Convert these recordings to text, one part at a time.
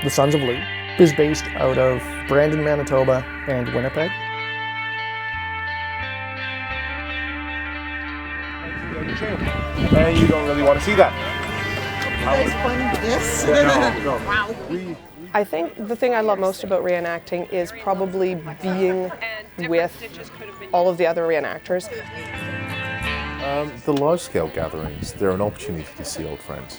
the Sons of Lugh, is based out of Brandon, Manitoba and Winnipeg. And you don't really want to see that. Yes. No. Wow. I think the thing I love most about reenacting is probably being with all of the other reenactors. The large-scale gatherings, they're an opportunity to see old friends.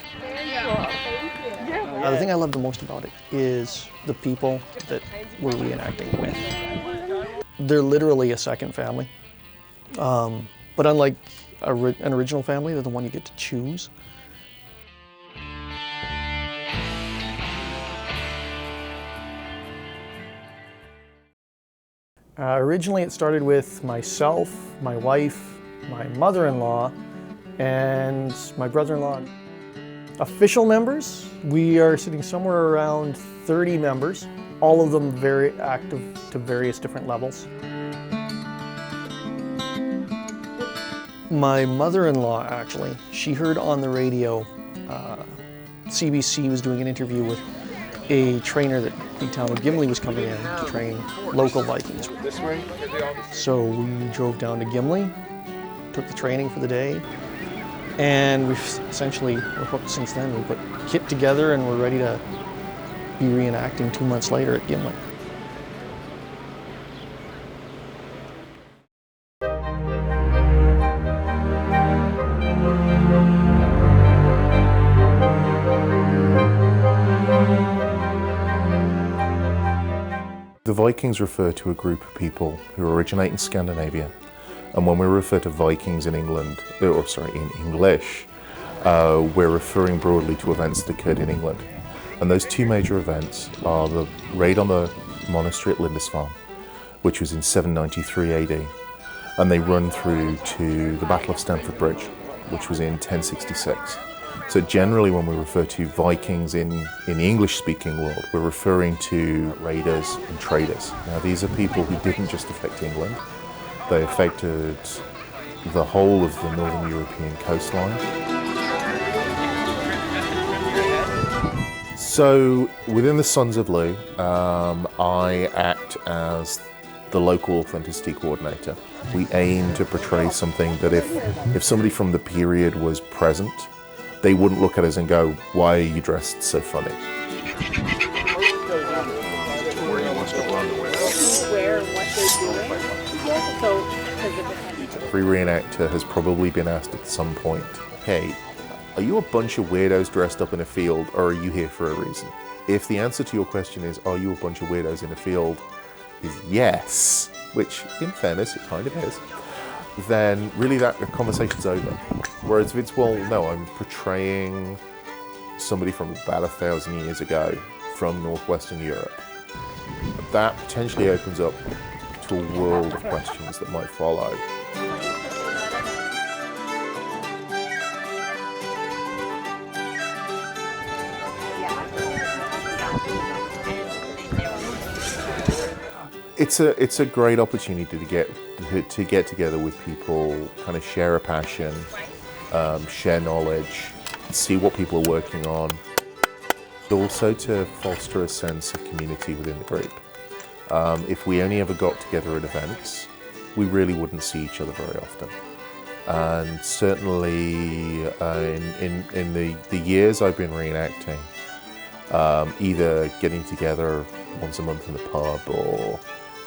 The thing I love the most about it is the people that we're reenacting with. They're literally a second family. But unlike an original family, they're the one you get to choose. Originally it started with myself, my wife, my mother-in-law, and my brother-in-law. Official members, we are sitting somewhere around 30 members, all of them very active to various different levels. My mother-in-law, actually, she heard on the radio, CBC was doing an interview with a trainer that the town of Gimli was coming in to train local Vikings. So we drove down to Gimli, took the training for the day, and we're hooked since then. We put kit together and we're ready to be reenacting 2 months later at Gimli. The Vikings refer to a group of people who originate in Scandinavia, and when we refer to Vikings in England, in English, we're referring broadly to events that occurred in England. And those two major events are the raid on the monastery at Lindisfarne, which was in 793 AD, and they run through to the Battle of Stamford Bridge, which was in 1066. So generally when we refer to Vikings in the English-speaking world, we're referring to raiders and traders. Now these are people who didn't just affect England, they affected the whole of the Northern European coastline. So within the Sons of Lugh, I act as the local authenticity coordinator. We aim to portray something that if somebody from the period was present, they wouldn't look at us and go, "Why are you dressed so funny?" Every reenactor has probably been asked at some point, "Hey, are you a bunch of weirdos dressed up in a field, or are you here for a reason?" If the answer to your question is, "Are you a bunch of weirdos in a field?" is yes, which in fairness it kind of is, then really that conversation's over. Whereas if it's, well, no, I'm portraying somebody from about 1,000 years ago from northwestern Europe, that potentially opens up to a world of questions that might follow. It's a great opportunity to get together with people, kind of share a passion, share knowledge, see what people are working on, but also to foster a sense of community within the group. If we only ever got together at events, we really wouldn't see each other very often. And certainly in the years I've been reenacting, either getting together once a month in the pub or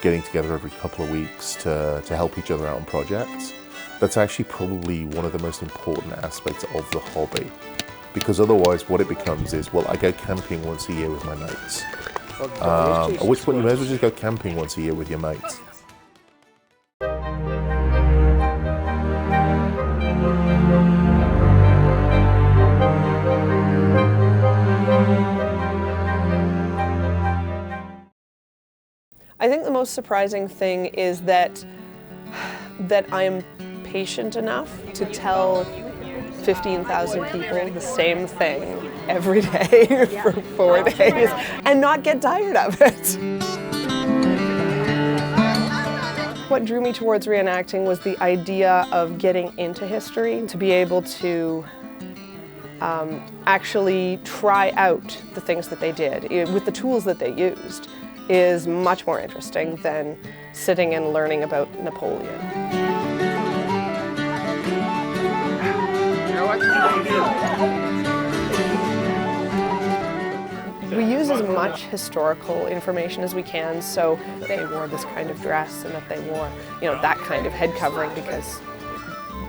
getting together every couple of weeks to help each other out on projects, that's actually probably one of the most important aspects of the hobby. Because otherwise what it becomes is, well, I go camping once a year with my mates. At which point you may as well just go camping once a year with your mates. I think the most surprising thing is that I'm patient enough to tell 15,000 people the same thing every day for 4 days and not get tired of it. What drew me towards reenacting was the idea of getting into history, to be able to actually try out the things that they did with the tools that they used is much more interesting than sitting and learning about Napoleon. We use as much historical information as we can, so they wore this kind of dress and that they wore, that kind of head covering, because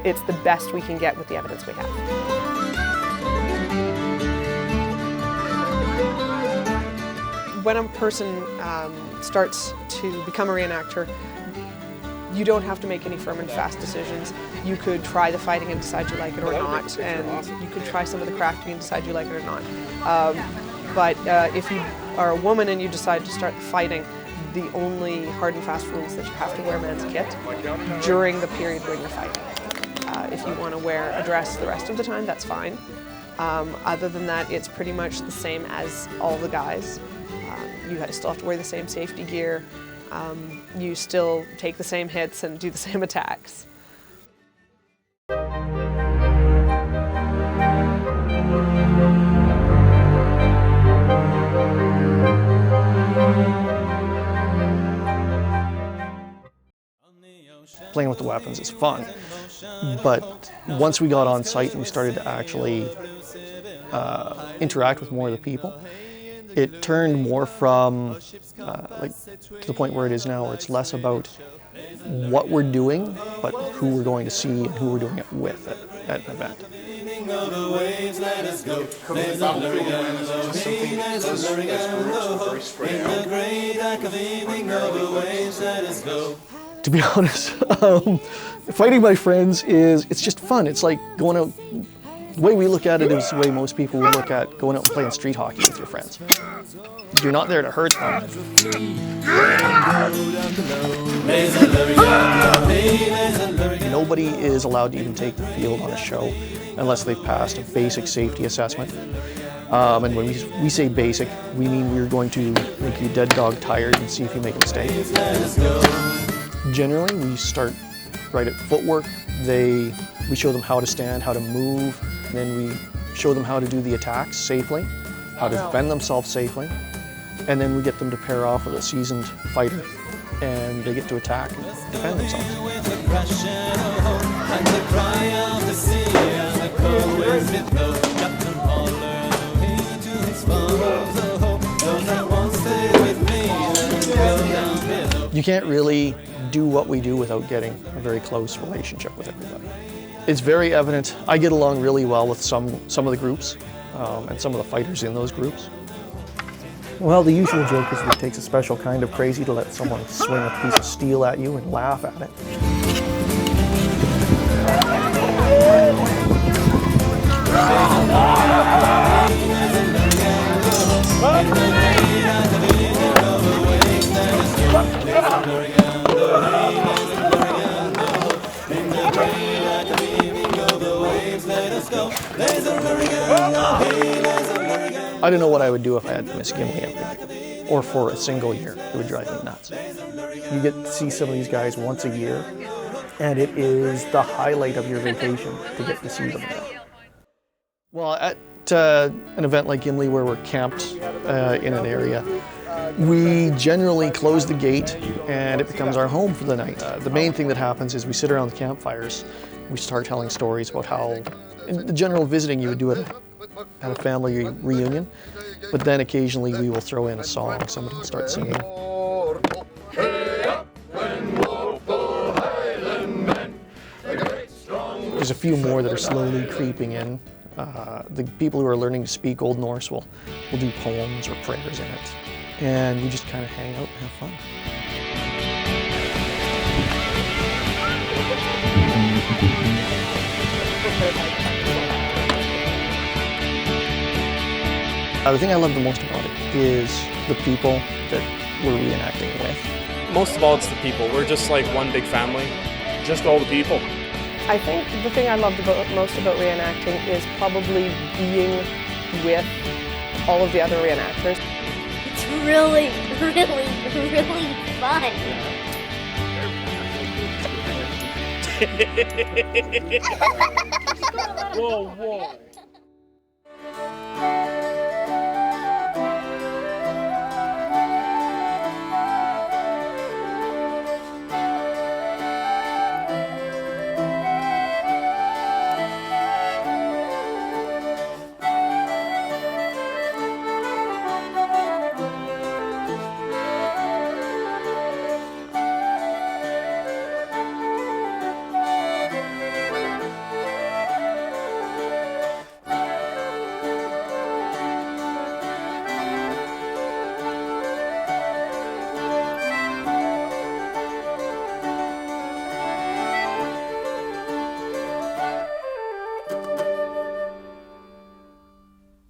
it's the best we can get with the evidence we have. When a person starts to become a reenactor, you don't have to make any firm and fast decisions. You could try the fighting and decide you like it or not, and you could try some of the crafting and decide you like it or not. But if you are a woman and you decide to start the fighting, the only hard and fast rule is that you have to wear men's kit during the period when you're fighting. If you want to wear a dress the rest of the time, that's fine. Other than that, it's pretty much the same as all the guys. You still have to wear the same safety gear. You still take the same hits and do the same attacks. Playing with the weapons is fun, but once we got on site and we started to actually interact with more of the people, it turned more from to the point where it is now, where it's less about what we're doing, but who we're going to see and who we're doing it with at an event. To be honest, fighting my friends it's just fun. It's like going out. The way we look at it is the way most people would look at going out and playing street hockey with your friends. You're not there to hurt them. Nobody is allowed to even take the field on a show unless they've passed a basic safety assessment. And when we say basic, we mean we're going to make you dead dog tired and see if you make a mistake. Generally, we start right at footwork. We show them how to stand, how to move, and then we show them how to do the attacks safely, how to defend themselves safely, and then we get them to pair off with a seasoned fighter, and they get to attack and defend themselves. You can't really do what we do without getting a very close relationship with everybody. It's very evident. I get along really well with some of the groups and some of the fighters in those groups. Well, the usual joke is that it takes a special kind of crazy to let someone swing a piece of steel at you and laugh at it. I don't know what I would do if I had to miss Gimli every year, or for a single year. It would drive me nuts. You get to see some of these guys once a year, and it is the highlight of your vacation to get to see them again. Well, at an event like Gimli where we're camped in an area, we generally close the gate and it becomes our home for the night. The main thing that happens is we sit around the campfires, we start telling stories about how, in the general visiting you would do at a family reunion, but then occasionally we will throw in a song, somebody will start singing. There's a few more that are slowly creeping in. The people who are learning to speak Old Norse will do poems or prayers in it. And we just kind of hang out and have fun. The thing I love the most about it is the people that we're reenacting with. Most of all, it's the people. We're just like one big family. Just all the people. I think the thing I loved most about reenacting is probably being with all of the other reenactors. It's really, really, really fun. Whoa, whoa.